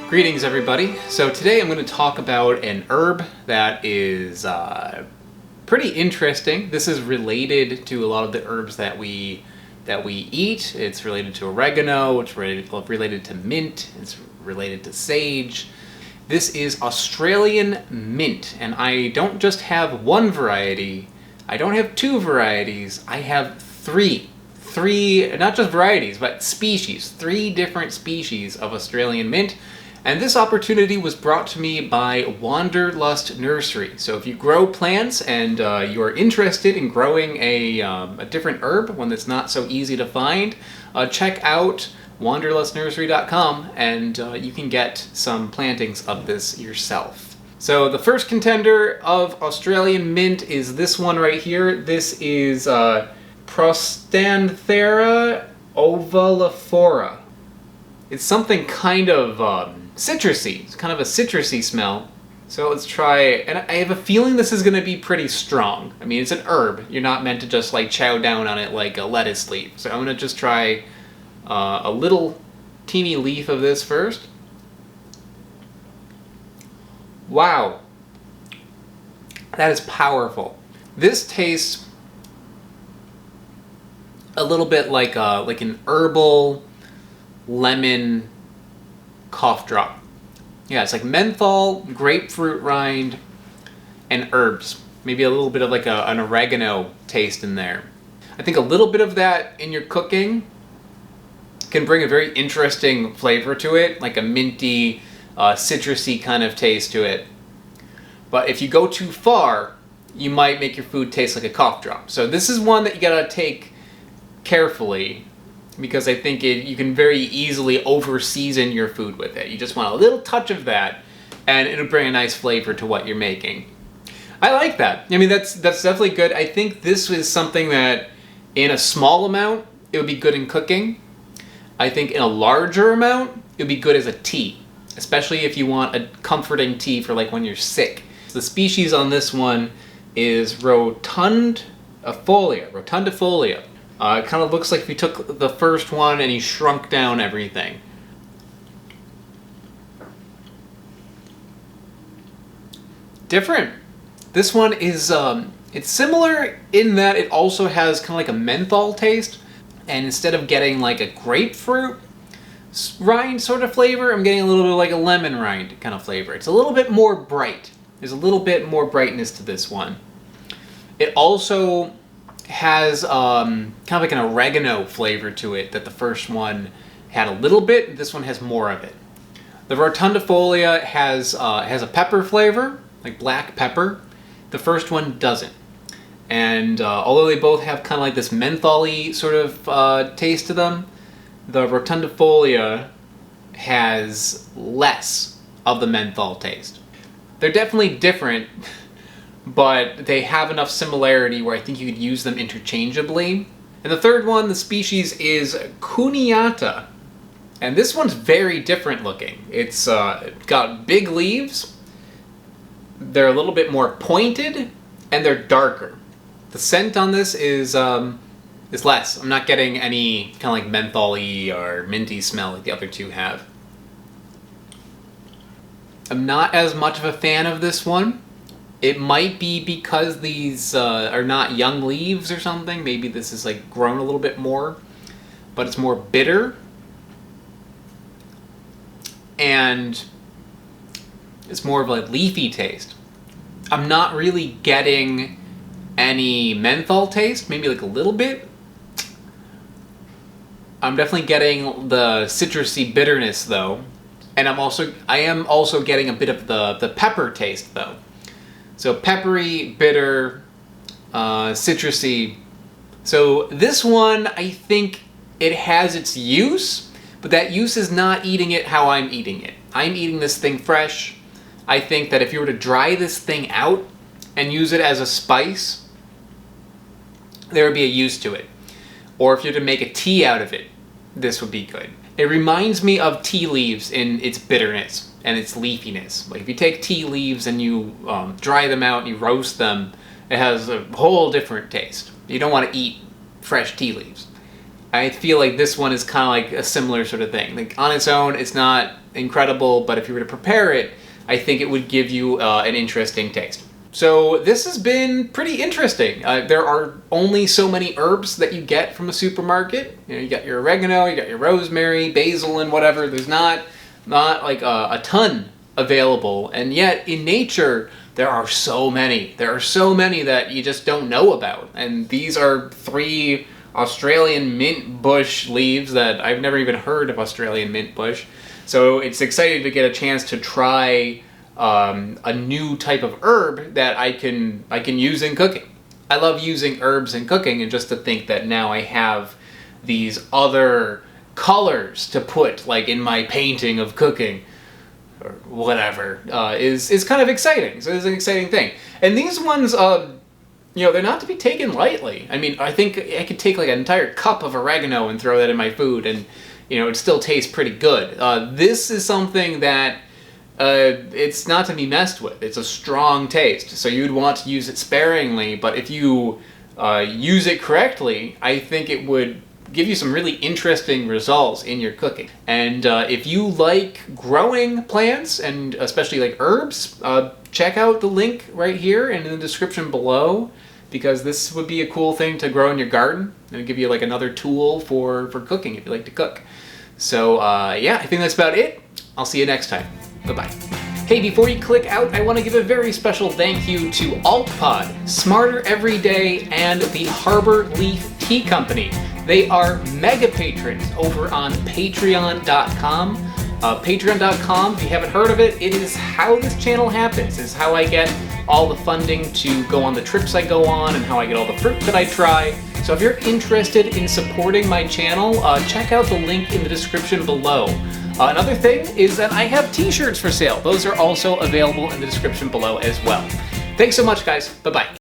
Greetings everybody. So today I'm going to talk about an herb that is pretty interesting. This is related to a lot of the herbs that we eat. It's related to oregano, it's related to mint, it's related to sage. This is Australian mint, and I don't just have one variety, I don't have two varieties, I have three, not just varieties, but species, 3 different species of Australian mint. And this opportunity was brought to me by Wanderlust Nursery. So if you grow plants and you are interested in growing a different herb, one that's not so easy to find, check out wanderlustnursery.com and you can get some plantings of this yourself. So the first contender of Australian mint is this one right here. This is Prostandthera Ovalfora. It's something kind of citrusy. It's kind of a citrusy smell. So let's try, and I have a feeling this is going to be pretty strong. I mean, it's an herb. You're not meant to just like chow down on it like a lettuce leaf. So I'm going to just try a little teeny leaf of this first. Wow. That is powerful. This tastes a little bit like an herbal lemon cough drop. Yeah, it's like menthol, grapefruit rind, and herbs. Maybe a little bit of like an oregano taste in there. I think a little bit of that in your cooking can bring a very interesting flavor to it, like a minty, citrusy kind of taste to it. But if you go too far, you might make your food taste like a cough drop. So this is one that you gotta take carefully, because I think you can very easily over-season your food with it. You just want a little touch of that, and it'll bring a nice flavor to what you're making. I like that. I mean, that's definitely good. I think this is something that, in a small amount, it would be good in cooking. I think in a larger amount, it would be good as a tea, especially if you want a comforting tea for like when you're sick. The species on this one is Rotundifolia. It kind of looks like if you took the first one and you shrunk down everything. Different. This one is, it's similar in that it also has kind of like a menthol taste. And instead of getting like a grapefruit rind sort of flavor, I'm getting a little bit like a lemon rind kind of flavor. It's a little bit more bright. There's a little bit more brightness to this one. It also has kind of like an oregano flavor to it that the first one had a little bit. This one has more of it. The Rotundifolia has a pepper flavor, like black pepper. The first one doesn't. And although they both have kind of like this menthol-y sort of taste to them, the Rotundifolia has less of the menthol taste. They're definitely different, but they have enough similarity where I think you could use them interchangeably. And the third one, the species, is Kuniata. And this one's very different looking. It's got big leaves, they're a little bit more pointed, and they're darker. The scent on this is less. I'm not getting any kind of like menthol-y or minty smell like the other two have. I'm not as much of a fan of this one. It might be because these are not young leaves or something. Maybe this is like grown a little bit more, but it's more bitter. And it's more of a leafy taste. I'm not really getting any menthol taste, maybe like a little bit. I'm definitely getting the citrusy bitterness though. And I am also getting a bit of the pepper taste though. So peppery, bitter, citrusy. So this one, I think it has its use, but that use is not eating it how I'm eating it. I'm eating this thing fresh. I think that if you were to dry this thing out and use it as a spice, there would be a use to it. Or if you were to make a tea out of it, this would be good. It reminds me of tea leaves in its bitterness and its leafiness. Like if you take tea leaves and you dry them out and you roast them, it has a whole different taste. You don't want to eat fresh tea leaves. I feel like this one is kind of like a similar sort of thing. Like on its own, it's not incredible, but if you were to prepare it, I think it would give you an interesting taste. So this has been pretty interesting. There are only so many herbs that you get from a supermarket. You know, you got your oregano, you got your rosemary, basil, and whatever. There's not like a ton available, and yet in nature there are so many. There are so many that you just don't know about, and these are 3 Australian mint bush leaves that I've never even heard of Australian mint bush. So it's exciting to get a chance to try a new type of herb that I can use in cooking. I love using herbs in cooking, and just to think that now I have these other colors to put like in my painting of cooking or whatever is kind of exciting. So it's an exciting thing. And these ones, you know, they're not to be taken lightly. I mean, I think I could take like an entire cup of oregano and throw that in my food, and you know, it still tastes pretty good. This is something that it's not to be messed with. It's a strong taste, so you'd want to use it sparingly, but if you use it correctly, I think it would give you some really interesting results in your cooking. And if you like growing plants, and especially like herbs, check out the link right here and in the description below, because this would be a cool thing to grow in your garden. It'll give you like another tool for cooking if you like to cook. So yeah, I think that's about it. I'll see you next time. Bye-bye. Hey, before you click out, I want to give a very special thank you to AltPod, Smarter Every Day, and the Harbor Leaf Tea Company. They are mega patrons over on Patreon.com. Patreon.com, if you haven't heard of it, it is how this channel happens. It's how I get all the funding to go on the trips I go on and how I get all the fruit that I try. So if you're interested in supporting my channel, check out the link in the description below. Another thing is that I have t-shirts for sale. Those are also available in the description below as well. Thanks so much, guys. Bye-bye.